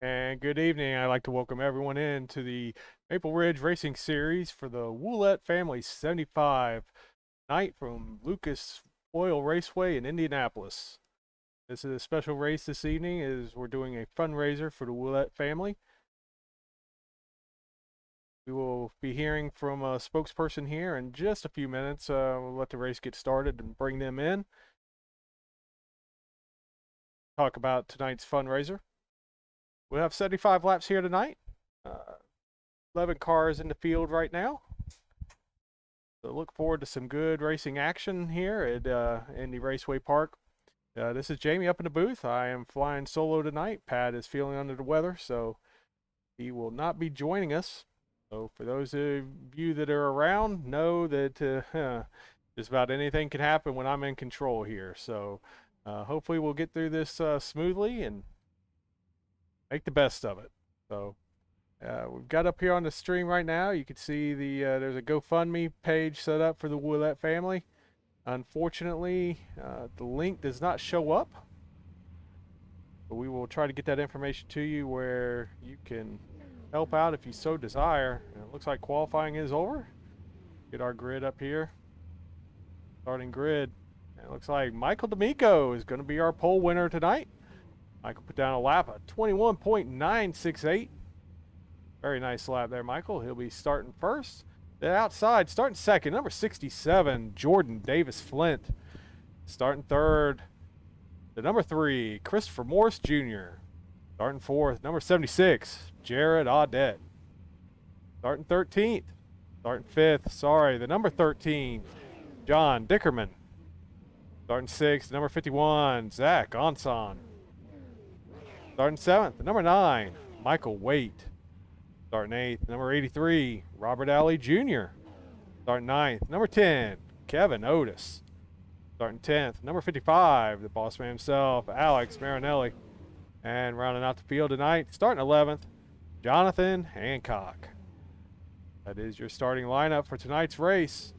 And good evening. I'd like to welcome everyone in to the Maple Ridge Racing Series for the Ouellette Family 75 night from Lucas Oil Raceway in Indianapolis. This is a special race this evening as we're doing a fundraiser for the Ouellette family. We will be hearing from a spokesperson here in just a few minutes. We'll let the race get started and bring them in. Talk about tonight's fundraiser. We'll have 75 laps here tonight. 11 cars in the field right now. So look forward to some good racing action here at Indy Raceway Park. This is Jamie up in the booth. I am flying solo tonight. Pat is feeling under the weather, so he will not be joining us. So for those of you that are around, know that just about anything can happen when I'm in control here. So hopefully we'll get through this smoothly and make the best of it. So we've got up here on the stream right now. You can see there's a GoFundMe page set up for the Ouellette family. Unfortunately, the link does not show up, but we will try to get that information to you where you can help out if you so desire. And it looks like qualifying is over. Get our grid up here. Starting grid. And it looks like Michael D'Amico is going to be our pole winner tonight. Michael put down a lap of 21.968. Very nice lap there, Michael. He'll be starting first. Then outside, starting second, number 67, Jordan Davis Flint. Starting third, the number 3, Christopher Morris Jr. Starting fourth, number 76, Jared Audette. Starting 13th, starting fifth, the number 13, John Dickerman. Starting sixth, number 51, Zach Onson. Starting seventh, the number 9, Michael Waite. Starting 8th, number 83, Robert Alley Jr. Starting 9th, number 10, Kevin Otis. Starting 10th, number 55, the boss man himself, Alex Marinelli. And rounding out the field tonight, starting 11th, Jonathan Hancock. That is your starting lineup for tonight's race.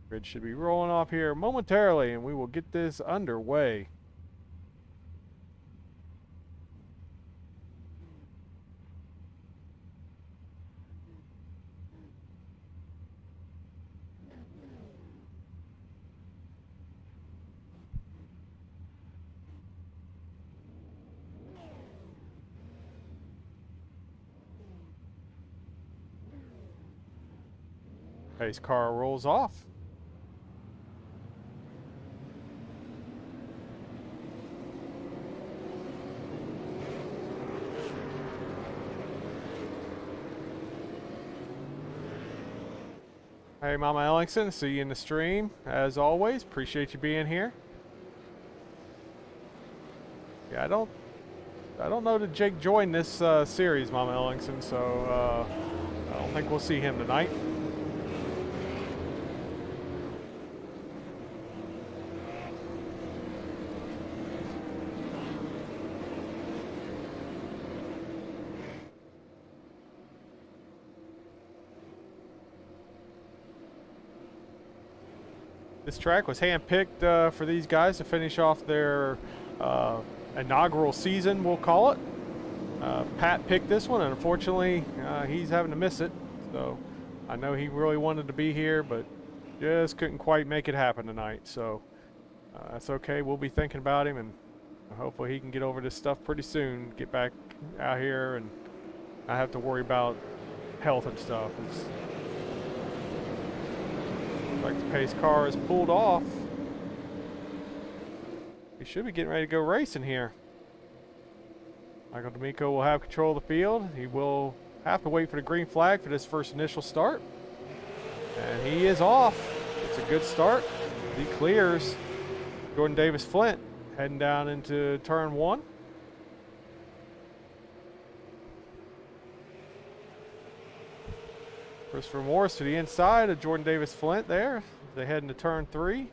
Grid should be rolling off here momentarily, and we will get this underway. Pace car rolls off. Hey, Mama Ellingson, see you in the stream as always. Appreciate you being here. Yeah, I don't know that Jake joined this series, Mama Ellingson, so I don't think we'll see him tonight. This track was handpicked for these guys to finish off their inaugural season, we'll call it. Pat picked this one, and unfortunately, he's having to miss it. So I know he really wanted to be here, but just couldn't quite make it happen tonight. So that's okay. We'll be thinking about him, and hopefully he can get over this stuff pretty soon, get back out here, and not have to worry about health and stuff. Like the pace car is pulled off. We should be getting ready to go racing here. Michael D'Amico will have control of the field. He will have to wait for the green flag for this first initial start. And he is off. It's a good start. He clears Jordan Davis Flint heading down into turn 1. Christopher Morris to the inside of Jordan Davis Flint there. They head into turn 3.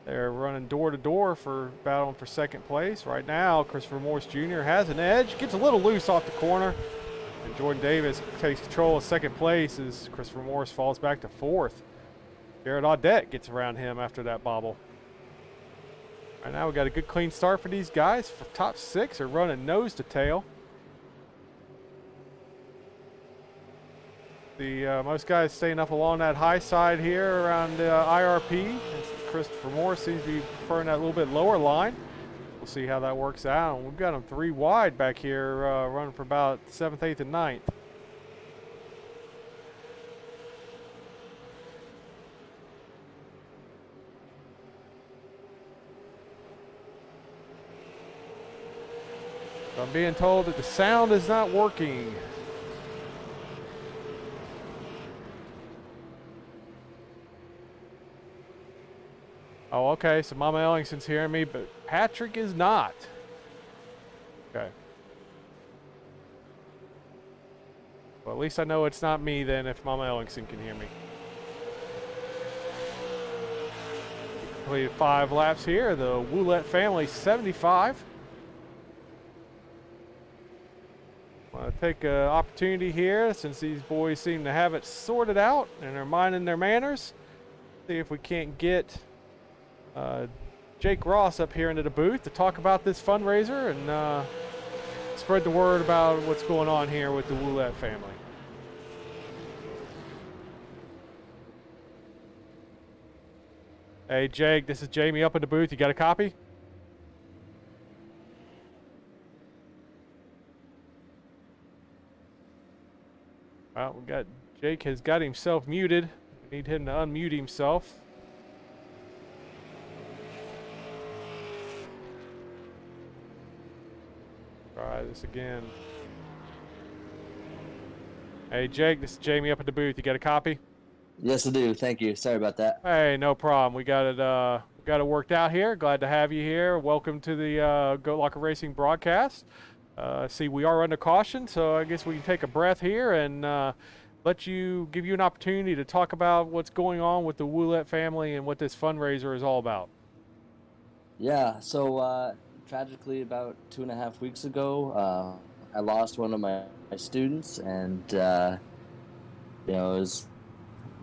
They're running door to door for battling for second place. Right now, Christopher Morris Jr. has an edge, gets a little loose off the corner, and Jordan Davis takes control of second place as Christopher Morris falls back to 4th. Jared Audette gets around him after that bobble. Right now we got a good clean start for these guys. For top 6 are running nose to tail. The most guys staying up along that high side here around IRP. Christopher Moore seems to be preferring that little bit lower line. We'll see how that works out. We've got them 3 wide back here, running for about 7th, 8th, and 9th. So I'm being told that the sound is not working. Oh, okay, so Mama Ellingson's hearing me, but Patrick is not. Okay. Well, at least I know it's not me then if Mama Ellingson can hear me. Completed 5 laps here. The Ouellette Family 75. Want to take an opportunity here since these boys seem to have it sorted out and are minding their manners. See if we can't get Jake Ross up here into the booth to talk about this fundraiser and spread the word about what's going on here with the Ouellette family. Hey Jake, this is Jamie up in the booth. You got a copy? Well, we got Jake has got himself muted. We need him to unmute himself. Try this again. Hey Jake, this is Jamie up at the booth. You got a copy? Yes, I do. Thank you. Sorry about that. Hey, no problem. We got it worked out here. Glad to have you here. Welcome to the Goat Locker Racing broadcast. See, we are under caution, so I guess we can take a breath here and give you an opportunity to talk about what's going on with the Ouellette family and what this fundraiser is all about. Yeah. So tragically, about 2.5 weeks ago, I lost one of my students, and it was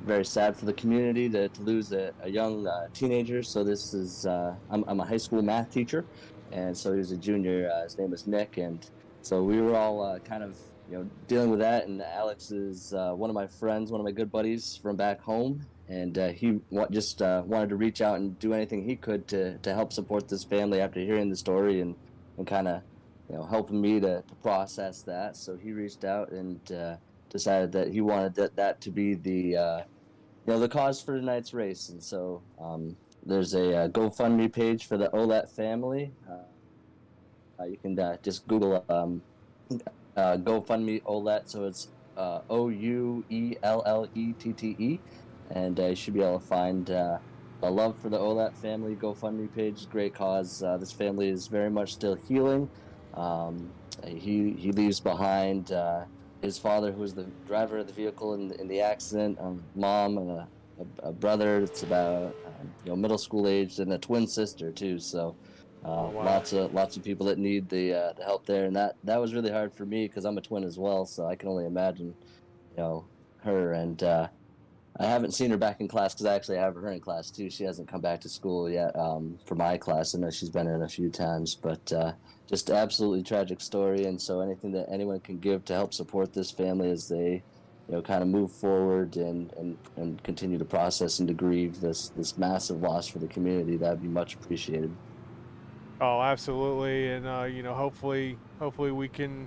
very sad for the community to lose a young teenager. So this is I'm a high school math teacher, and so he was a junior. His name was Nick, and so we were all kind of dealing with that. And Alex is one of my friends, one of my good buddies from back home, and he just wanted to reach out and do anything he could to help support this family after hearing the story and kind of helping me to process that. So he reached out and decided that he wanted that to be the the cause for tonight's race. And so there's a GoFundMe page for the Ouellette family. You can just Google GoFundMe Ouellette, so it's OUELLETTE, and you should be able to find a Love for the Ouellette family GoFundMe page. Great cause. This family is very much still healing. He leaves behind his father, who was the driver of the vehicle in the accident, mom and a brother that's about middle school age, and a twin sister too. So Wow. lots of people that need the help there, and that was really hard for me because I'm a twin as well. So I can only imagine her. And I haven't seen her back in class because I actually have her in class too. She hasn't come back to school yet for my class. I know she's been in a few times, but just absolutely tragic story. And so anything that anyone can give to help support this family as they kind of move forward and continue to process and to grieve this massive loss for the community, that'd be much appreciated. Oh, absolutely, and hopefully we can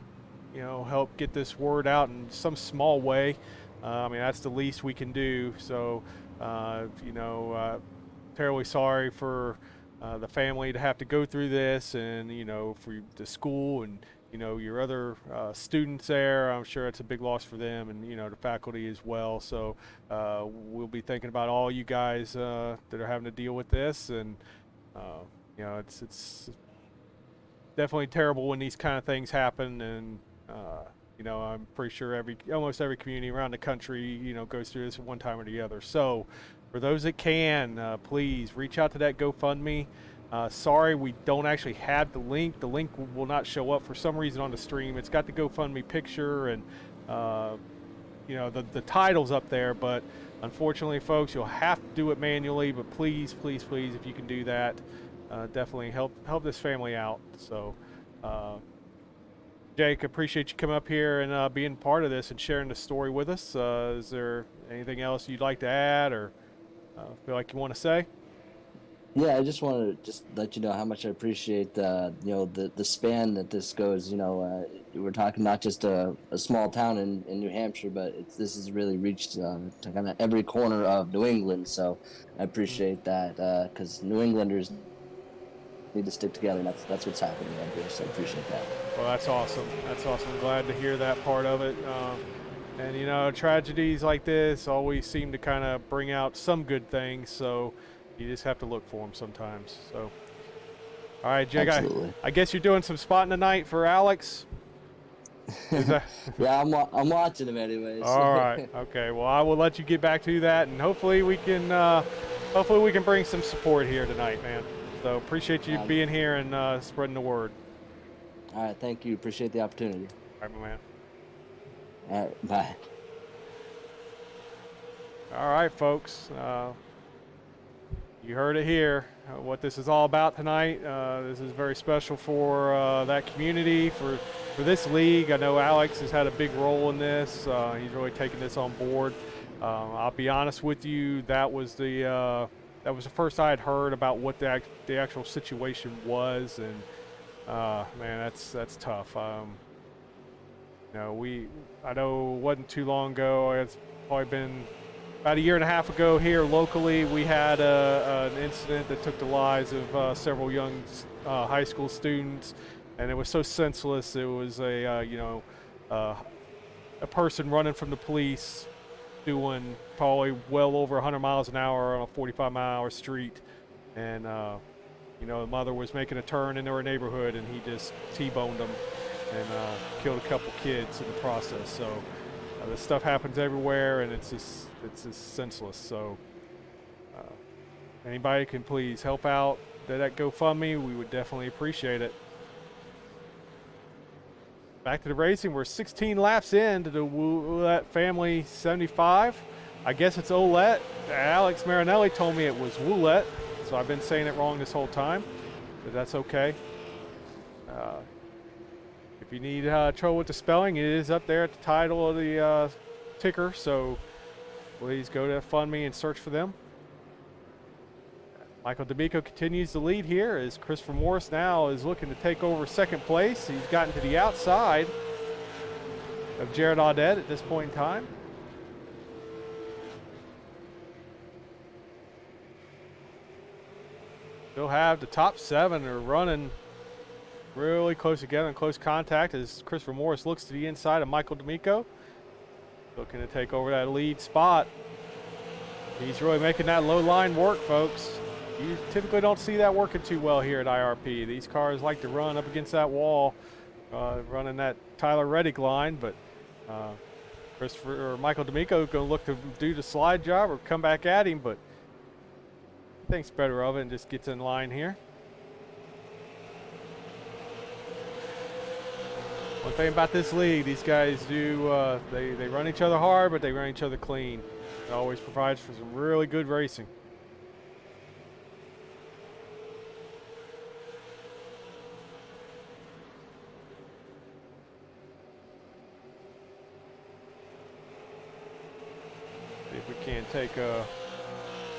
help get this word out in some small way. I mean, that's the least we can do. So, terribly sorry for the family to have to go through this, and for the school and your other students there. I'm sure it's a big loss for them, and the faculty as well. So we'll be thinking about all you guys that are having to deal with this, and it's definitely terrible when these kind of things happen, and I'm pretty sure almost every community around the country goes through this at one time or the other. So for those that can, please reach out to that GoFundMe. Sorry, we don't actually have the link. The link will not show up for some reason on the stream. It's got the GoFundMe picture and the title's up there, but unfortunately, folks, you'll have to do it manually. But please, please, please, if you can do that, definitely help this family out. So, Jake, appreciate you coming up here and being part of this and sharing the story with us. Is there anything else you'd like to add or feel like you want to say? Yeah, I just want to just let you know how much I appreciate the span that this goes. We're talking not just a small town in New Hampshire, but this has really reached to kind of every corner of New England. So I Mm. appreciate that because New Englanders need to stick together, and that's what's happening right here. So I appreciate that. Well, that's awesome. That's awesome. Glad to hear that part of it. And tragedies like this always seem to kind of bring out some good things. So you just have to look for them sometimes. So, all right, Jake. Absolutely. I guess you're doing some spotting tonight for Alex. Is that Yeah, I'm watching them anyways. all right? Okay. Well, I will let you get back to that, and hopefully we can bring some support here tonight, man. So appreciate you being here and spreading the word. All right, thank you. Appreciate the opportunity. All right, my man. All right, bye. All right, folks. You heard it here. What this is all about tonight. This is very special for that community, for this league. I know Alex has had a big role in this. He's really taken this on board. I'll be honest with you. That was the first I had heard about what the actual situation was, and man, that's tough. I know it wasn't too long ago. It's probably been about a year and a half ago here locally. We had an incident that took the lives of several young high school students, and it was so senseless. It was a person running from the police, doing probably well over 100 miles an hour on a 45-mile-an-hour street, and the mother was making a turn into her neighborhood, and he just T-boned them and killed a couple kids in the process. So this stuff happens everywhere, and it's just senseless. So anybody can please help out that GoFundMe. We would definitely appreciate it. Back to the racing. We're 16 laps into the Ouellette Family 75. I guess it's Ouellette. Alex Marinelli told me it was Ouellette, so I've been saying it wrong this whole time, but that's okay. If you need trouble with the spelling, it is up there at the title of the ticker, so please go to FundMe and search for them. Michael D'Amico continues the lead here as Christopher Morris now is looking to take over second place. He's gotten to the outside of Jared Audette at this point in time. Still have the top 7 are running really close together in close contact as Christopher Morris looks to the inside of Michael D'Amico, looking to take over that lead spot. He's really making that low line work, folks. You typically don't see that working too well here at IRP. These cars like to run up against that wall, running that Tyler Reddick line, but Michael D'Amico is going to look to do the slide job or come back at him, but he thinks better of it and just gets in line here. One thing about this league, these guys do, they run each other hard, but they run each other clean. It always provides for some really good racing. See if we can take a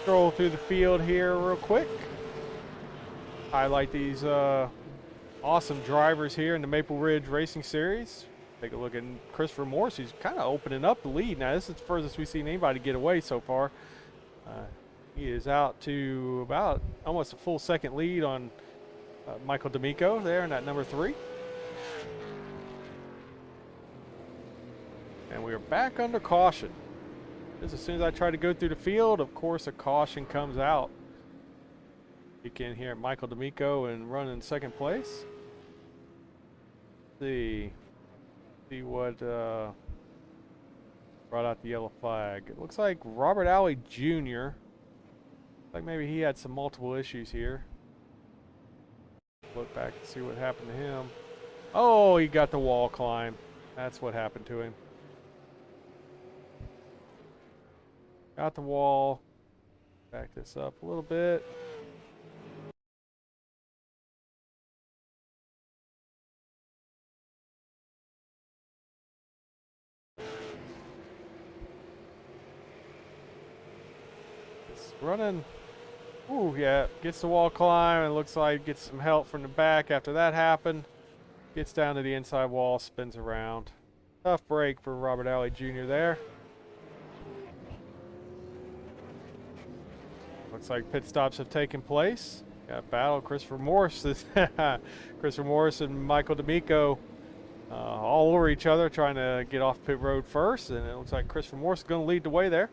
stroll through the field here real quick. Highlight these awesome drivers here in the Maple Ridge Racing Series. Take a look at Christopher Morris. He's kind of opening up the lead. Now, this is the furthest we've seen anybody get away so far. He is out to about almost a full second lead on Michael D'Amico there in that number 3. And we are back under caution. Just as soon as I try to go through the field, of course, a caution comes out. You can hear Michael D'Amico and run in second place. See what brought out the yellow flag. It looks like Robert Alley Jr. Like maybe he had some multiple issues here. Look back and see what happened to him. Oh, he got the wall climb. That's what happened to him. Got the wall. Back this up a little bit. It's running. Ooh, yeah, gets the wall climb, and looks like gets some help from the back after that happened. Gets down to the inside wall, spins around. Tough break for Robert Alley Jr. there. Looks like pit stops have taken place. Got battle. Christopher Morse and Michael D'Amico all over each other, trying to get off pit road first, and it looks like Christopher Morse is going to lead the way there.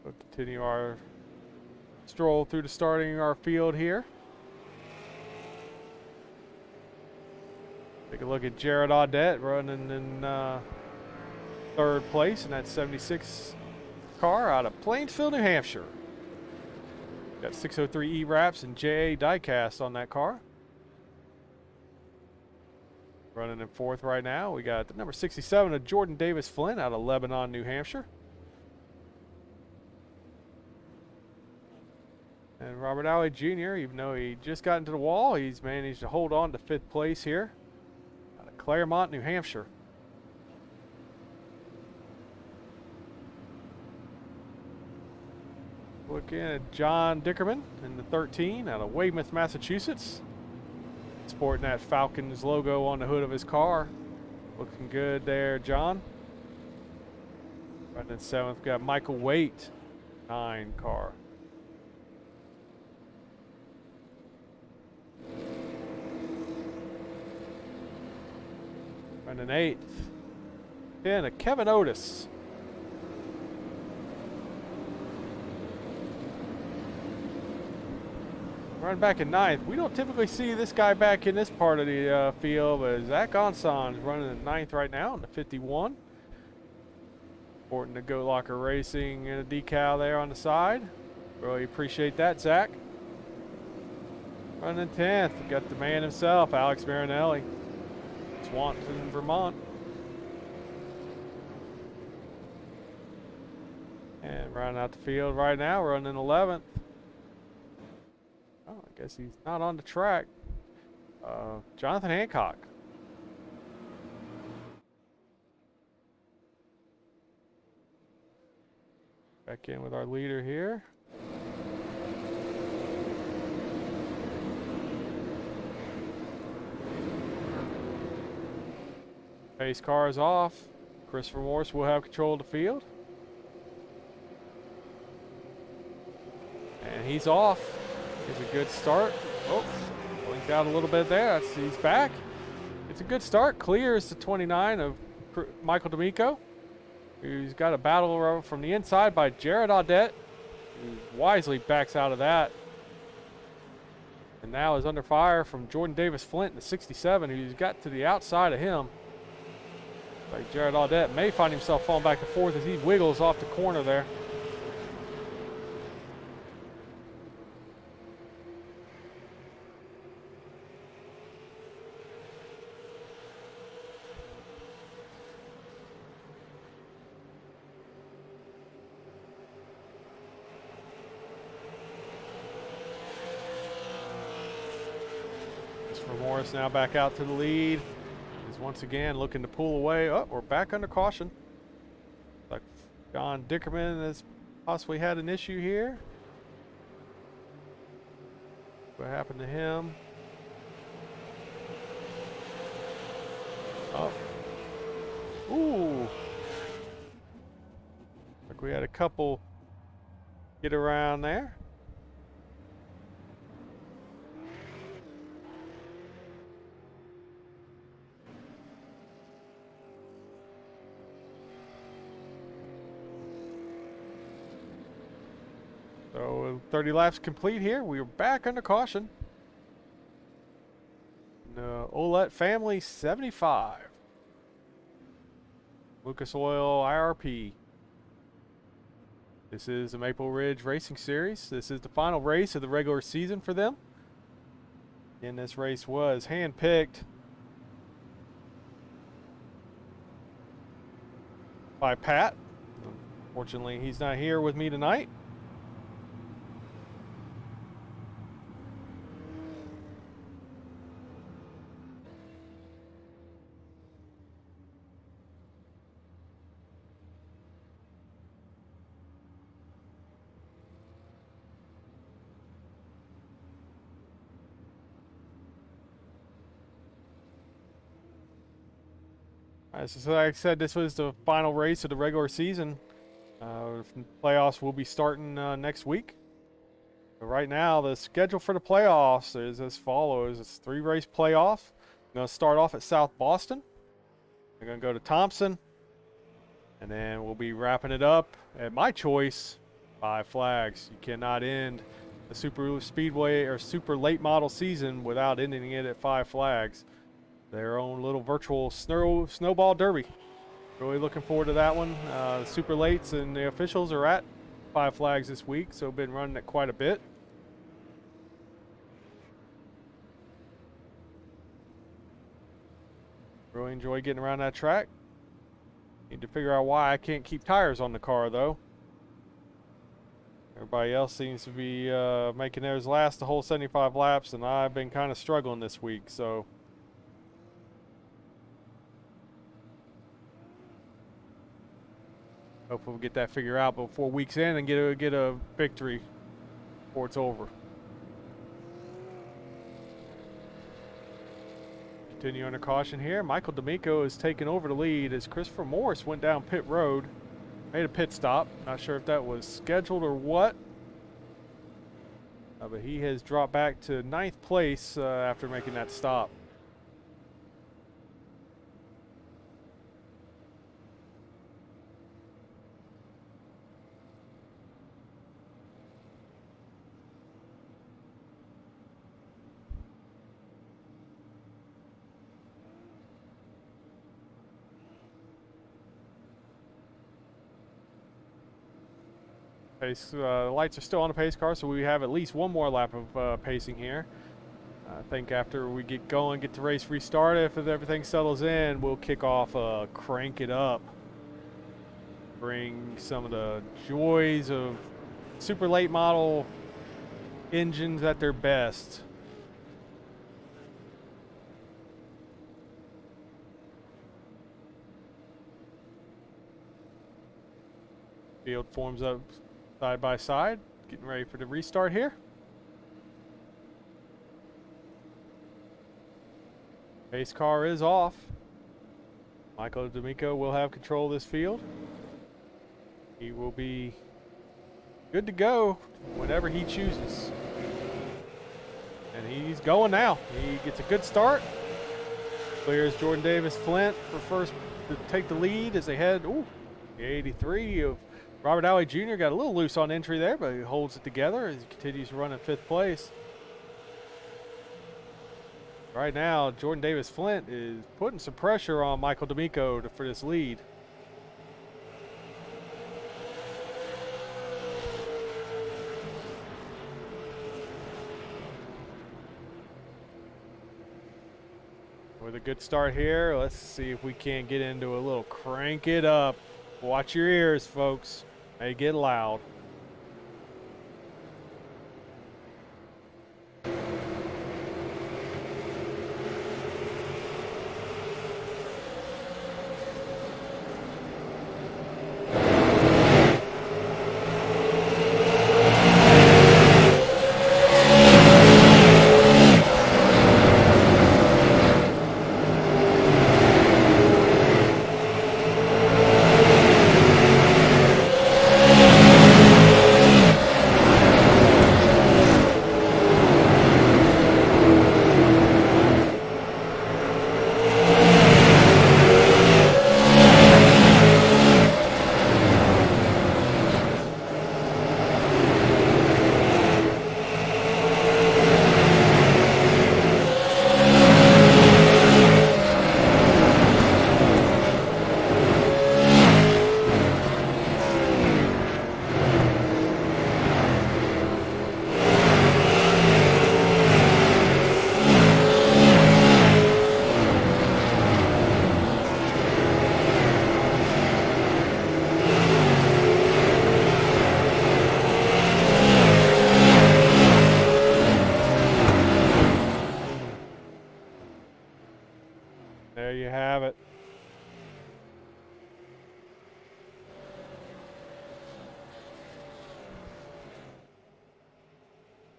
We'll continue our stroll through the starting our field here. Take a look at Jared Audette running in third place in that 76 car out of Plainsville, New Hampshire. Got 603 E-Wraps and JA diecast on that car. Running in fourth right now, we got the number 67 of Jordan Davis Flynn out of Lebanon, New Hampshire. And Robert Alley Jr., even though he just got into the wall, he's managed to hold on to fifth place here out of Claremont, New Hampshire. Looking at John Dickerman in the 13 out of Weymouth, Massachusetts. Sporting that Falcons logo on the hood of his car. Looking good there, John. Right in seventh, we got Michael Waite, 9 car. Right in eighth, 10 of Kevin Otis. Running back in ninth. We don't typically see this guy back in this part of the field, but Zach Onson's running in ninth right now in the 51. Sporting the Goat Locker Racing and a decal there on the side. Really appreciate that, Zach. Running in 10th, we got the man himself, Alex Marinelli. Swanton, Vermont. And rounding out the field right now, running 11th. Oh, I guess he's not on the track. Jonathan Hancock. Back in with our leader here. Pace car is off. Christopher Morse will have control of the field. And he's off. It's a good start. Oh, blinked out a little bit there. He's back. It's a good start. Clears the 29 of Michael D'Amico, who's got a battle from the inside by Jared Audette, who wisely backs out of that. And now is under fire from Jordan Davis Flint in the 67, who's got to the outside of him. Like Jared Audette may find himself falling back and forth as he wiggles off the corner there. Morris now back out to the lead. He's once again looking to pull away. Oh, we're back under caution. Like John Dickerman has possibly had an issue here. What happened to him? Oh. Ooh. Like we had a couple get around there. So 30 laps complete here. We are back under caution. The Ouellette Family 75. Lucas Oil IRP. This is the Maple Ridge Racing Series. This is the final race of the regular season for them. And this race was handpicked by Pat. Unfortunately, he's not here with me tonight. As like I said, this was the final race of the regular season. Playoffs will be starting next week. But right now, the schedule for the playoffs is as follows. It's a 3-race playoff. Going to start off at South Boston. They're going to go to Thompson. And then we'll be wrapping it up at my choice, 5 Flags. You cannot end the Super Speedway or Super Late Model season without ending it at 5 Flags. Their own little virtual snowball derby. Really looking forward to that one. The Super Lates and the officials are at 5 Flags this week, so been running it quite a bit. Really enjoy getting around that track. Need to figure out why I can't keep tires on the car, though. Everybody else seems to be making theirs last the whole 75 laps, and I've been kind of struggling this week, so... hopefully we'll get that figured out before week's end and get a victory before it's over. Continue under caution here. Michael D'Amico is taking over the lead as Christopher Morris went down pit road. Made a pit stop. Not sure if that was scheduled or what. But he has dropped back to 9th place after making that stop. Pace, lights are still on the pace car, so we have at least one more lap of pacing here. I think after we get going, get the race restarted, if everything settles in, we'll kick off Crank It Up. Bring some of the joys of super late model engines at their best. Field forms up side by side, getting ready for the restart here. Pace car is off. Michael D'Amico will have control of this field. He will be good to go whenever he chooses. And he's going now. He gets a good start. Clears Jordan Davis Flint for first to take the lead as they head, the 83 of Robert Alley Jr. got a little loose on entry there, but he holds it together as he continues to run in 5th place. Right now, Jordan Davis Flint is putting some pressure on Michael D'Amico for this lead. With a good start here, let's see if we can't get into a little Crank It Up. Watch your ears, folks. They get loud. There you have it.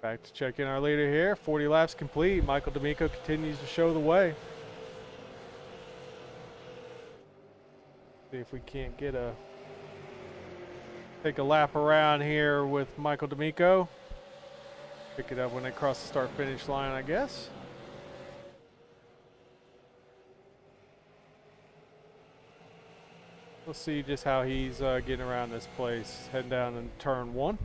Back to check in our leader here. 40 laps complete. Michael D'Amico continues to show the way. if we can't take a lap around here with Michael D'Amico. Pick it up when they cross the start-finish line, I guess. We'll see just how he's getting around this place. Heading down in turn 1.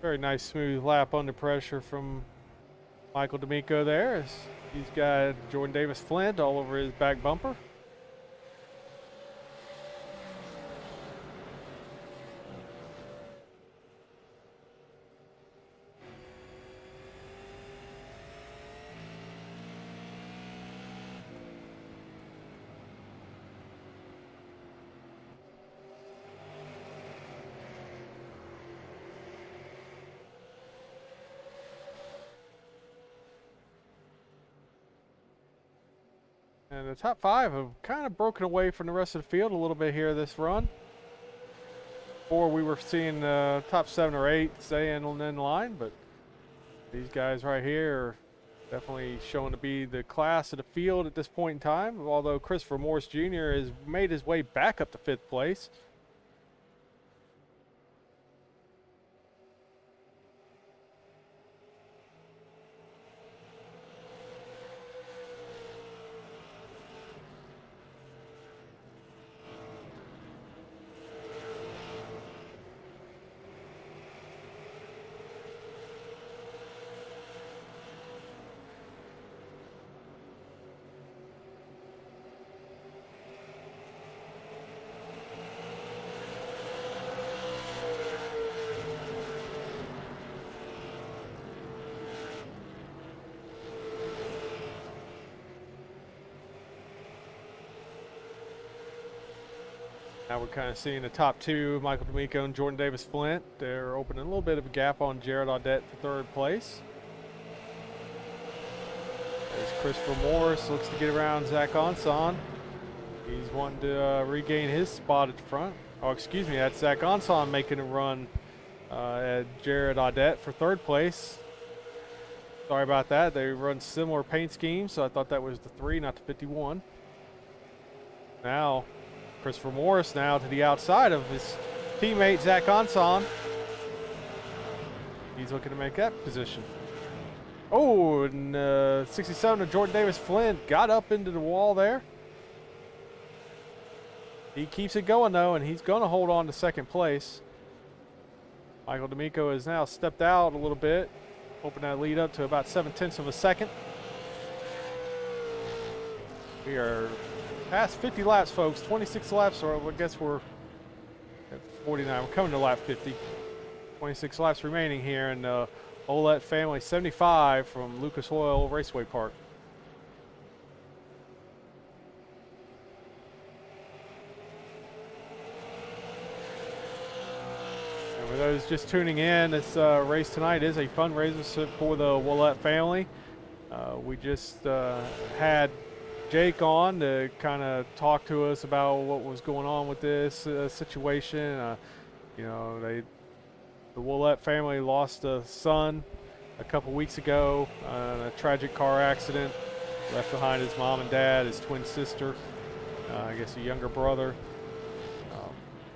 Very nice smooth lap under pressure from Michael D'Amico there. He's got Jordan Davis Flint all over his back bumper. And the top 5 have kind of broken away from the rest of the field a little bit here this run. Before we were seeing the top 7 or 8 staying in line, but these guys right here are definitely showing to be the class of the field at this point in time. Although Christopher Morris Jr. has made his way back up to 5th place. Now we're kind of seeing the top 2, Michael D'Amico and Jordan Davis Flint. They're opening a little bit of a gap on Jared Audette for 3rd place. There's Christopher Morris, looks to get around Zach Onson. He's wanting to regain his spot at the front. Oh, excuse me, that's Zach Onson making a run at Jared Audette for 3rd place. Sorry about that. They run similar paint schemes, so I thought that was the 3, not the 51. Now, Christopher Morris now to the outside of his teammate Zach Onson. He's looking to make that position. Oh, and 67 of Jordan Davis Flint got up into the wall there. He keeps it going though, and he's going to hold on to 2nd place. Michael D'Amico has now stepped out a little bit, hoping that lead up to about 7/10 of a second. We are past 50 laps, folks. 26 laps, or I guess we're at 49. We're coming to lap 50. 26 laps remaining here in Ouellette Family 75 from Lucas Oil Raceway Park. And for those just tuning in, this race tonight is a fundraiser for the Ouellette family. We just had Jake on to kind of talk to us about what was going on with this situation. You know, the Ouellette family lost a son a couple weeks ago in a tragic car accident. Left behind his mom and dad, his twin sister, I guess a younger brother.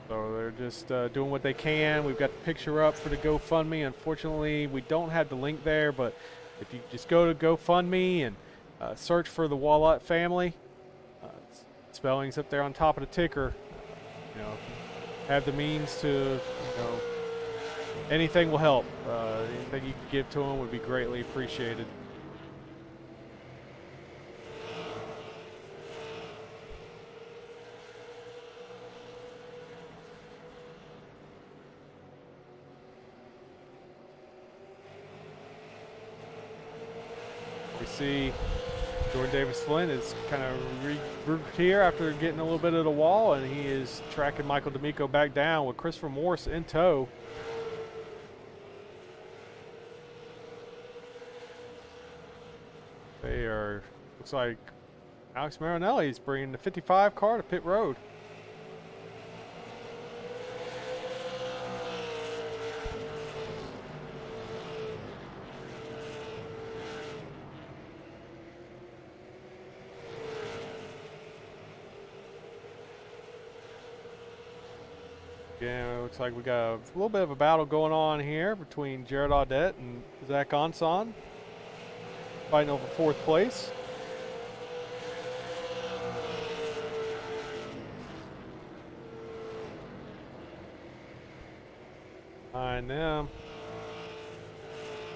So they're just doing what they can. We've got the picture up for the GoFundMe. Unfortunately, we don't have the link there, but if you just go to GoFundMe and search for the Ouellette family. Spelling's up there on top of the ticker. You know, if you have the means to, you know, anything will help. Anything you can give to them would be greatly appreciated. We see Jordan Davis Flint is kind of regrouped here after getting a little bit of the wall, and he is tracking Michael D'Amico back down with Christopher Morris in tow. Looks like Alex Marinelli is bringing the 55 car to pit road. Yeah, it looks like we got a little bit of a battle going on here between Jared Audette and Zach Onson, fighting over 4th place. Behind them,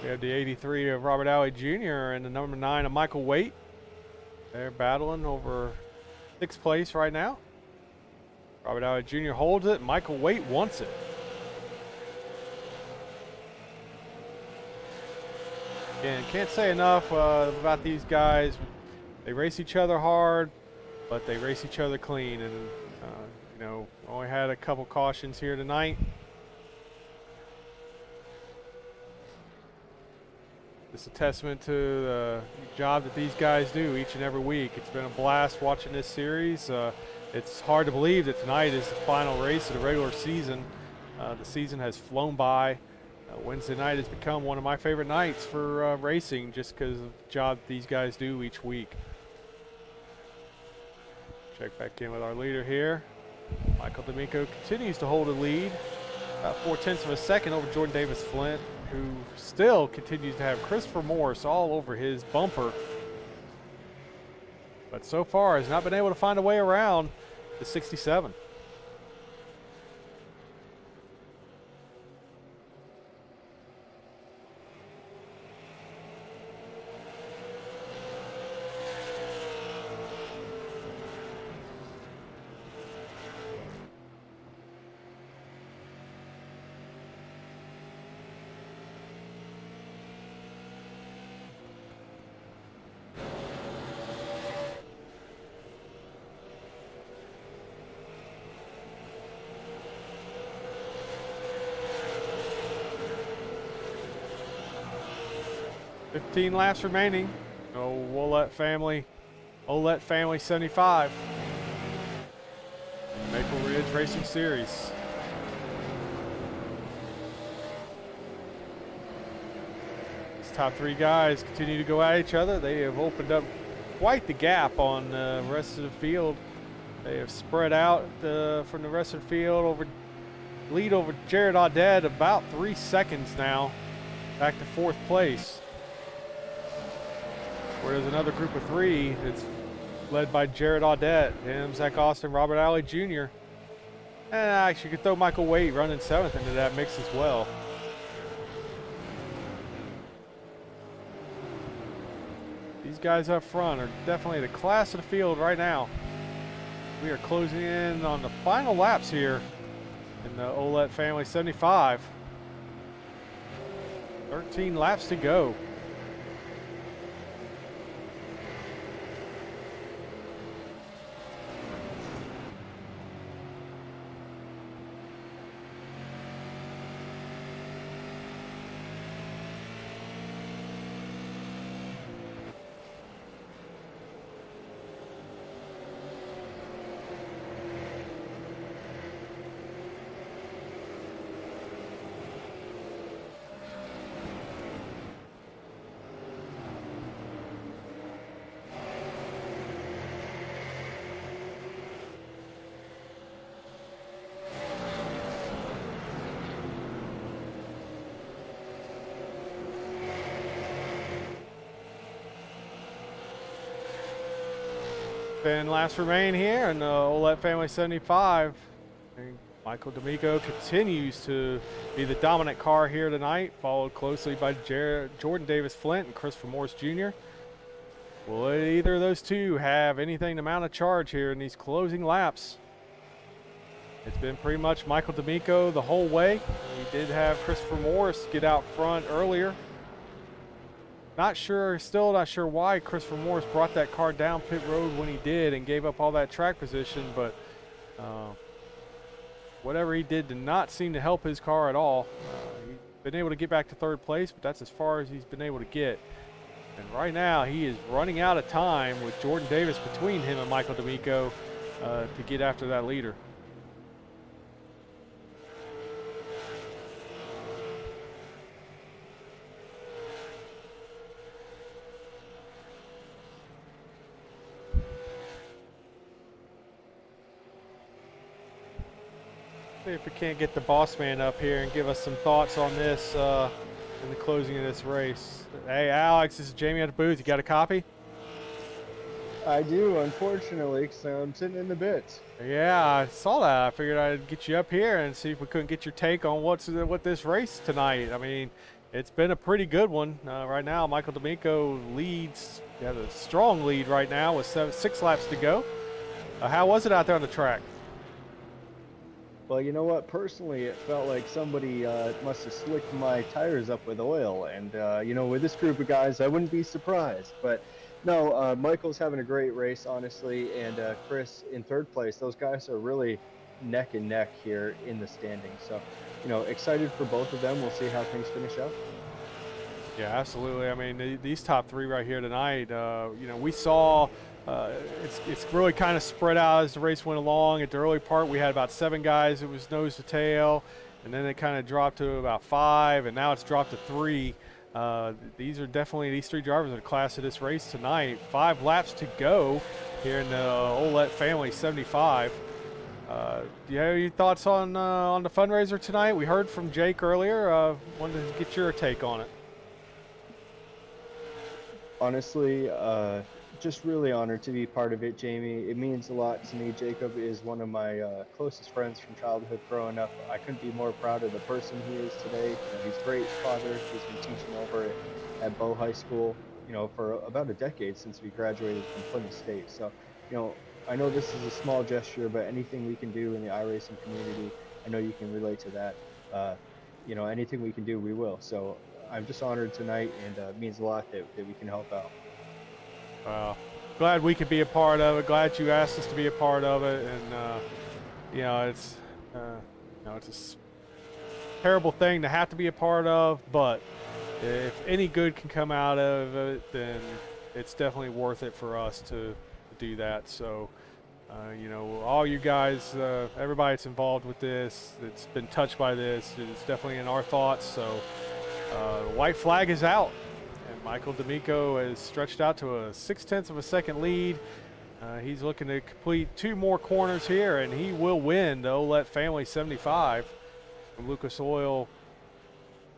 we have the 83 of Robert Alley Jr. and the number 9 of Michael Waite. They're battling over 6th place right now. Robert Alley Jr. holds it. Michael Waite wants it. Again, can't say enough about these guys. They race each other hard, but they race each other clean. And, you know, only had a couple cautions here tonight. It's a testament to the job that these guys do each and every week. It's been a blast watching this series. It's hard to believe that tonight is the final race of the regular season. The season has flown by. Wednesday night has become one of my favorite nights for racing just because of the job that these guys do each week. Check back in with our leader here. Michael D'Amico continues to hold a lead, about 0.4 of a second over Jordan Davis Flint, who still continues to have Christopher Morris all over his bumper, but so far has not been able to find a way around the 67. Fifteen laps remaining. Ouellette Family 75. Maple Ridge Racing Series. These top 3 guys continue to go at each other. They have opened up quite the gap on the rest of the field. They have spread out from the rest of the field lead over Jared Audette about 3 seconds now, back to 4th place. Whereas another group of 3 that's led by Jared Audette, him, Zach Austin, Robert Alley Jr. And actually, you could throw Michael Waite running 7th into that mix as well. These guys up front are definitely the class of the field right now. We are closing in on the final laps here in the Ouellette Family 75. 13 laps to go. And last remain here in the Ouellette Family 75. And Michael D'Amico continues to be the dominant car here tonight, followed closely by Jordan Davis Flint and Christopher Morris Jr. Will either of those two have anything to mount a charge here in these closing laps? It's been pretty much Michael D'Amico the whole way. He did have Christopher Morris get out front earlier. Still not sure why Christopher Morris brought that car down pit road when he did and gave up all that track position, but whatever he did not seem to help his car at all. He's been able to get back to 3rd place, but that's as far as he's been able to get. And right now, he is running out of time with Jordan Davis between him and Michael D'Amico to get after that leader. See if we can't get the boss man up here and give us some thoughts on this in the closing of this race. Hey, Alex, this is Jamie at the booth. You got a copy? I do, unfortunately, because I'm sitting in the bits. Yeah, I saw that. I figured I'd get you up here and see if we couldn't get your take on what this race tonight. I mean, it's been a pretty good one. Right now, Michael D'Amico leads. He has a strong lead right now with 6 laps to go. How was it out there on the track? Well, you know what? Personally, it felt like somebody must have slicked my tires up with oil. And, you know, with this group of guys, I wouldn't be surprised. But no, Michael's having a great race, honestly. And Chris in third place. Those guys are really neck and neck here in the standings. So, you know, excited for both of them. We'll see how things finish out. Yeah, absolutely. I mean, these top 3 right here tonight, you know, we saw it's really kind of spread out as the race went along. At the early part, we had about 7 guys. It was nose to tail, and then it kind of dropped to about 5, and now it's dropped to 3. These 3 drivers are the class of this race tonight. 5 laps to go here in the Ouellette Family 75. Do you have any thoughts on the fundraiser tonight? We heard from Jake earlier. Wanted to get your take on it. Honestly, just really honored to be part of it, Jamie. It means a lot to me. Jacob is one of my closest friends from childhood growing up. I couldn't be more proud of the person he is today. You know, he's a great father. He's been teaching over at Bow High School, you know, for about a decade since we graduated from Plymouth State. So, you know, I know this is a small gesture, but anything we can do in the iRacing community, I know you can relate to that. You know, anything we can do, we will. So I'm just honored tonight, and it means a lot that we can help out. Glad we could be a part of it. Glad you asked us to be a part of it, and you know, it's it's a terrible thing to have to be a part of, but if any good can come out of it, then it's definitely worth it for us to do that. So, you know, all you guys, everybody that's involved with this, that's been touched by this, it's definitely in our thoughts. So, the white flag is out. Michael D'Amico has stretched out to a 0.6 of a second lead. He's looking to complete 2 more corners here, and he will win the Ouellette Family 75 from Lucas Oil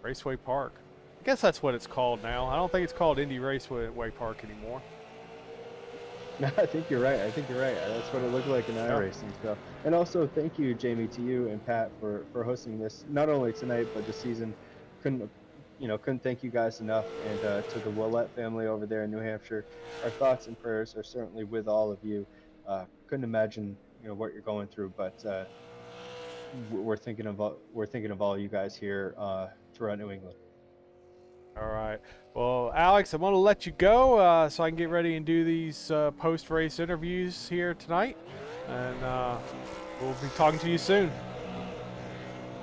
Raceway Park. I guess that's what it's called now. I don't think it's called Indy Raceway Park anymore. No, I think you're right. That's what it looked like in iRacing. So, and also thank you, Jamie, to you and Pat for hosting this not only tonight but this season. Couldn't thank you guys enough. And to the Ouellette family over there in New Hampshire, our thoughts and prayers are certainly with all of you. Couldn't imagine, you know, what you're going through, but we're thinking of all you guys here throughout New England. All right. Well, Alex, I'm going to let you go so I can get ready and do these post-race interviews here tonight. And we'll be talking to you soon.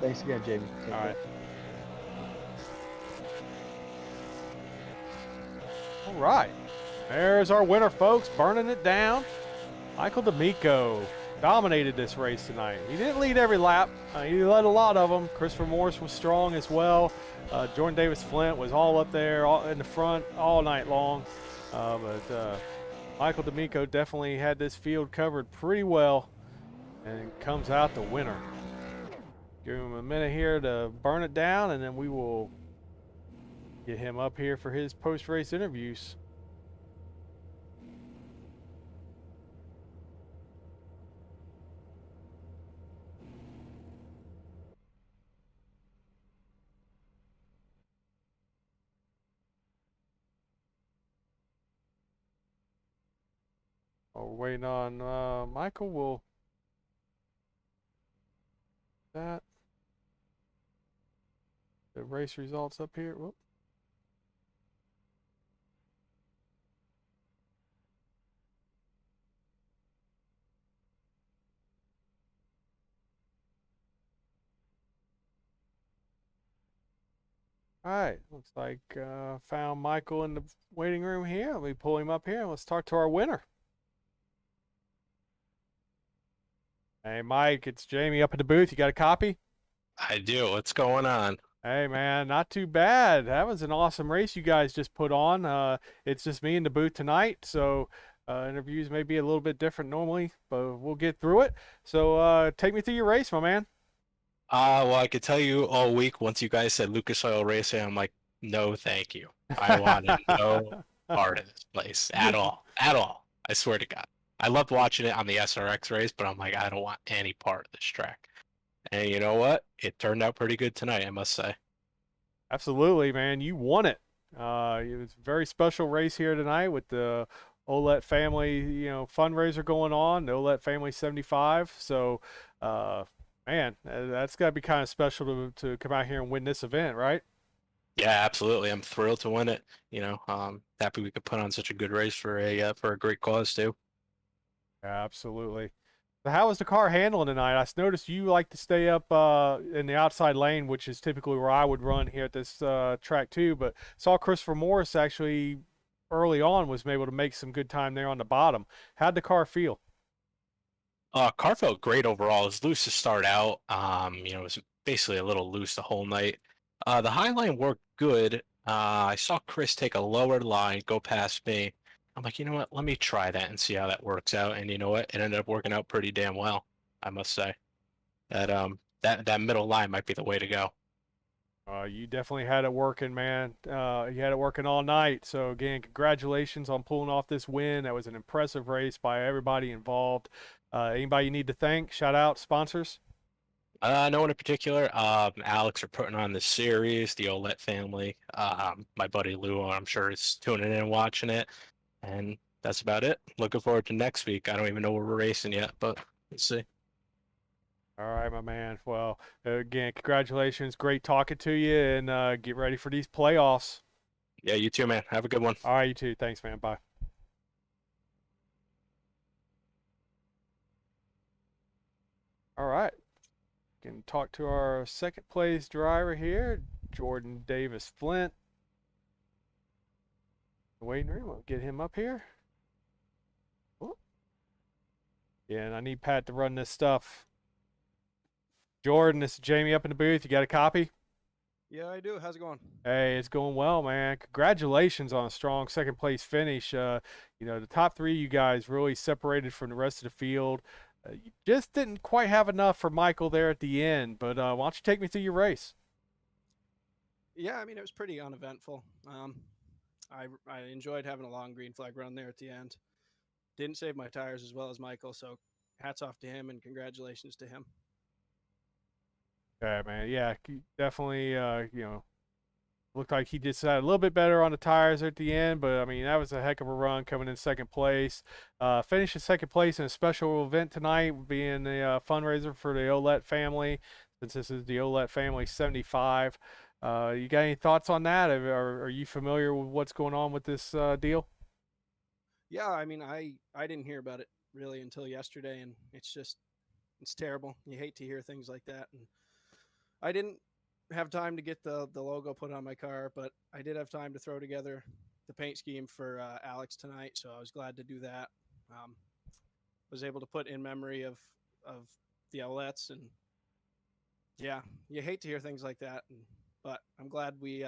Thanks again, Jamie. All right. All right. There's our winner, folks, burning it down. Michael D'Amico dominated this race tonight. He didn't lead every lap. He led a lot of them. Christopher Morris was strong as well. Jordan Davis Flint was all up there all in the front all night long. But Michael D'Amico definitely had this field covered pretty well and comes out the winner. Give him a minute here to burn it down, and then we will get him up here for his post-race interviews. While we're waiting on Michael, we'll that the race results up here. Whoop. All right, looks like found Michael in the waiting room here. Let me pull him up here and let's talk to our winner. Hey, Mike, it's Jamie up at the booth. You got a copy? I do. What's going on? Hey, man, not too bad. That was an awesome race you guys just put on. It's just me in the booth tonight, so interviews may be a little bit different normally, but we'll get through it. So take me through your race, my man. Well, I could tell you all week once you guys said Lucas Oil Racing, I'm like, no, thank you. I wanted no part of this place at all. At all. I swear to God. I loved watching it on the SRX race, but I'm like, I don't want any part of this track. And you know what? It turned out pretty good tonight, I must say. Absolutely, man. You won it. It was a very special race here tonight with the Ouellette Family, fundraiser going on, the Ouellette Family 75. So, man, that's got to be kind of special to come out here and win this event, right? Yeah, absolutely. I'm thrilled to win it. Happy we could put on such a good race for a great cause too. Absolutely. So how was the car handling tonight? I noticed you like to stay up in the outside lane, which is typically where I would run here at this track too. But saw Christopher Morris actually early on was able to make some good time there on the bottom. How'd the car feel? Car felt great overall. It was loose to start out. It was basically a little loose the whole night. The high line worked good. I saw Chris take a lower line, go past me. I'm like, you know what? Let me try that and see how that works out. And you know what? It ended up working out pretty damn well, I must say. That middle line might be the way to go. You definitely had it working, man. You had it working all night. So again, congratulations on pulling off this win. That was an impressive race by everybody involved. Anybody you need to thank? Shout out sponsors. No one in particular. Alex are putting on this series, the Ouellette Family. My buddy Lou, I'm sure is tuning in and watching it. And that's about it. Looking forward to next week. I don't even know where we're racing yet, but let's see. All right, my man. Well, again, congratulations. Great talking to you, and get ready for these playoffs. Yeah, you too, man. Have a good one. All right, you too. Thanks, man. Bye. All right. Can talk to our second place driver here, Jordan Davis Flint. Waiting room. I'll get him up here. Oh. Yeah, and I need Pat to run this stuff. Jordan, this is Jamie up in the booth. You got a copy? Yeah, I do. How's it going? Hey, it's going well, man. Congratulations on a strong second place finish. The top three you guys really separated from the rest of the field. You just didn't quite have enough for Michael there at the end, but why don't you take me through your race? Yeah, I mean, it was pretty uneventful. I enjoyed having a long green flag run there at the end. Didn't save my tires as well as Michael, so hats off to him and congratulations to him. Yeah, man. Yeah, definitely. Looked like he just had a little bit better on the tires at the end, but I mean that was a heck of a run coming in second place. Finished in second place in a special event tonight, being the fundraiser for the Ouellette family. Since this is the Ouellette Family 75, you got any thoughts on that? Are you familiar with what's going on with this deal? Yeah, I mean, I didn't hear about it really until yesterday, and it's terrible. You hate to hear things like that, and I didn't have time to get the logo put on my car, but I did have time to throw together the paint scheme for Alex tonight, so I was glad to do that. Was able to put in memory of the Ouellettes, and yeah, you hate to hear things like that, but I'm glad we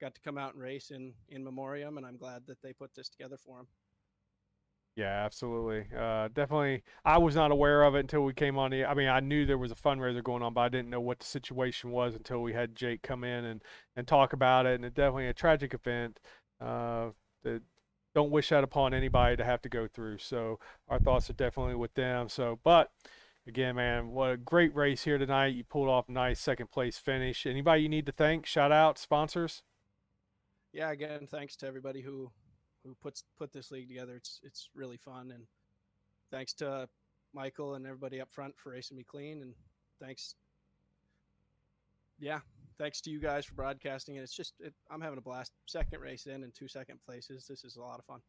got to come out and race in memoriam, and I'm glad that they put this together for him. Yeah, absolutely. Definitely. I was not aware of it until we came on I mean, I knew there was a fundraiser going on, but I didn't know what the situation was until we had Jake come in and talk about it. And it's definitely a tragic event that don't wish that upon anybody to have to go through. So our thoughts are definitely with them. So, but again, man, what a great race here tonight. You pulled off a nice second place finish. Anybody you need to thank? Shout out, sponsors? Yeah, again, thanks to everybody who put this league together. It's really fun, and thanks to Michael and everybody up front for racing me clean, and thanks to you guys for broadcasting it. I'm having a blast. Second race in and 2 second places. This is a lot of fun.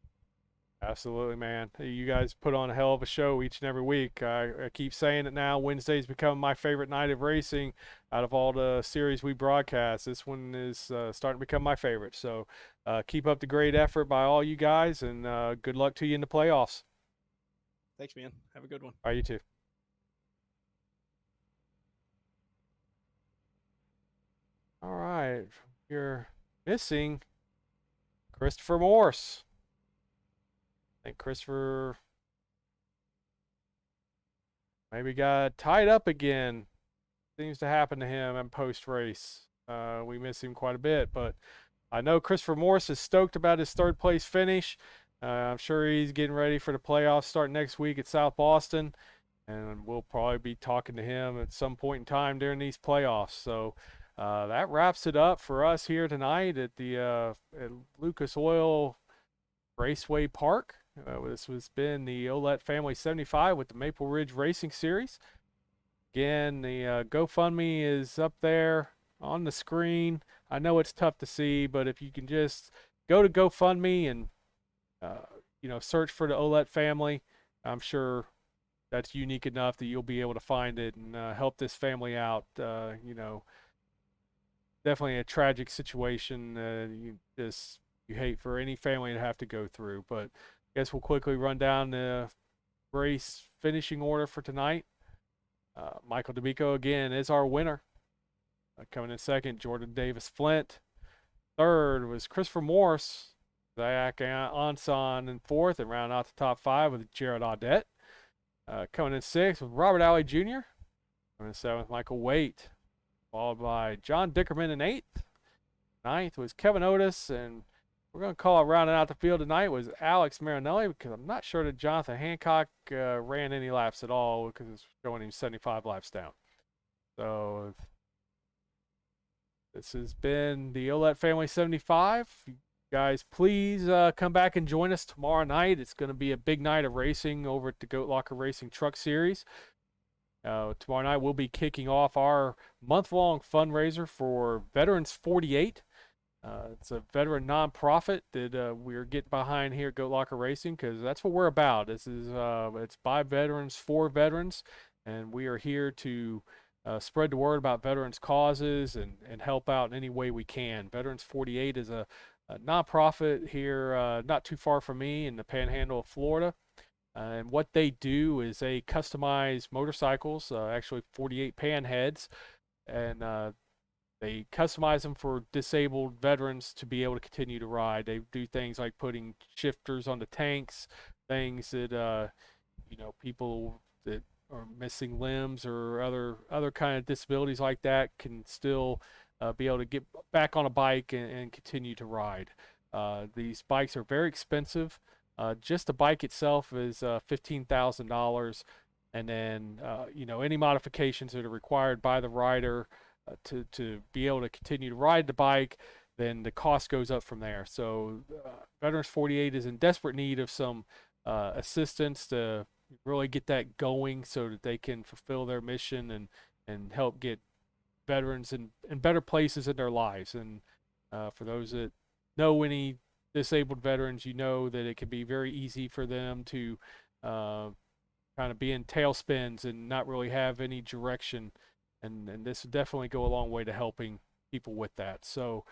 Absolutely, man. You guys put on a hell of a show each and every week. I keep saying it now. Wednesday's become my favorite night of racing out of all the series we broadcast. This one is starting to become my favorite. So keep up the great effort by all you guys, and good luck to you in the playoffs. Thanks, man. Have a good one. All right, you too. All right. You're missing Christopher Morse. I think Christopher maybe got tied up again. Seems to happen to him in post race. We miss him quite a bit, but I know Christopher Morse is stoked about his third place finish. I'm sure he's getting ready for the playoffs starting next week at South Boston, and we'll probably be talking to him at some point in time during these playoffs. So that wraps it up for us here tonight at the at Lucas Oil Raceway Park. This has been the Ouellette Family 75 with the Maple Ridge Racing Series. Again, the GoFundMe is up there on the screen. I know it's tough to see, but if you can just go to GoFundMe and search for the Ouellette Family, I'm sure that's unique enough that you'll be able to find it and help this family out. Definitely a tragic situation. You hate for any family to have to go through. But I guess we'll quickly run down the race finishing order for tonight. Michael D'Amico again is our winner. Coming in second, Jordan Davis Flint. Third was Christopher Morse. Zach Anson in fourth, and round out the top five with Jared Audette. Coming in sixth with Robert Alley Jr. Coming in seventh, Michael Waite. Followed by John Dickerman in eighth. Ninth was Kevin Otis, and we're going to call it rounding out the field tonight was Alex Marinelli, because I'm not sure that Jonathan Hancock ran any laps at all because it's showing him 75 laps down. So this has been the Ouellette Family 75. You guys, please come back and join us tomorrow night. It's going to be a big night of racing over at the Goat Locker Racing Truck Series. Tomorrow night we'll be kicking off our month-long fundraiser for Veterans 48. It's a veteran nonprofit that we're getting behind here at Goat Locker Racing, because that's what we're about. This is it's by veterans for veterans, and we are here to spread the word about veterans causes and help out in any way we can. Veterans 48 is a nonprofit here not too far from me in the Panhandle of Florida. And what they do is they customize motorcycles, actually 48 panheads, and they customize them for disabled veterans to be able to continue to ride. They do things like putting shifters on the tanks, things that people that are missing limbs or other kind of disabilities like that can still be able to get back on a bike and continue to ride. These bikes are very expensive. Just the bike itself is $15,000, and then any modifications that are required by the rider to be able to continue to ride the bike, then the cost goes up from there. So Veterans 48 is in desperate need of some assistance to really get that going so that they can fulfill their mission and help get veterans in better places in their lives. And for those that know any disabled veterans, you know that it can be very easy for them to kind of be in tailspins and not really have any direction. And this would definitely go a long way to helping people with that. So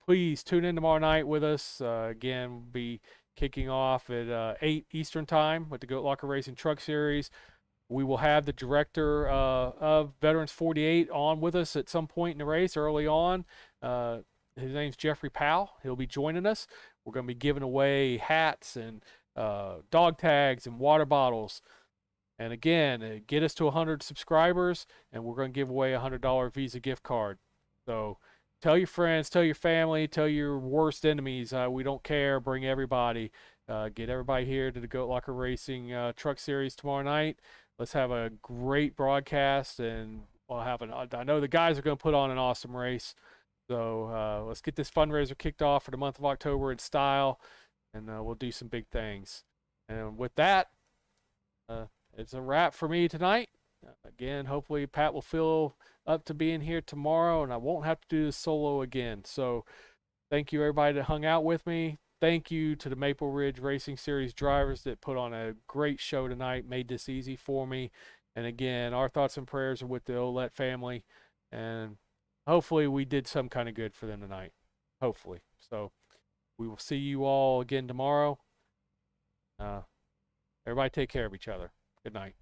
please tune in tomorrow night with us. Again, we'll be kicking off at 8 Eastern time with the Goat Locker Racing Truck Series. We will have the director of Veterans 48 on with us at some point in the race early on. His name's Jeffrey Powell. He'll be joining us. We're going to be giving away hats and dog tags and water bottles. And again, get us to 100 subscribers, and we're going to give away a $100 Visa gift card. So tell your friends, tell your family, tell your worst enemies. We don't care. Bring everybody. Get everybody here to the Goat Locker Racing Truck Series tomorrow night. Let's have a great broadcast, and we'll have I know the guys are going to put on an awesome race. So let's get this fundraiser kicked off for the month of October in style, and we'll do some big things. And with that, it's a wrap for me tonight. Again, hopefully Pat will feel up to being here tomorrow, and I won't have to do this solo again. So thank you, everybody that hung out with me. thank you to the Maple Ridge Racing Series drivers that put on a great show tonight, made this easy for me. And again, our thoughts and prayers are with the Ouellette family. And hopefully we did some kind of good for them tonight. Hopefully. So we will see you all again tomorrow. Everybody take care of each other. Good night.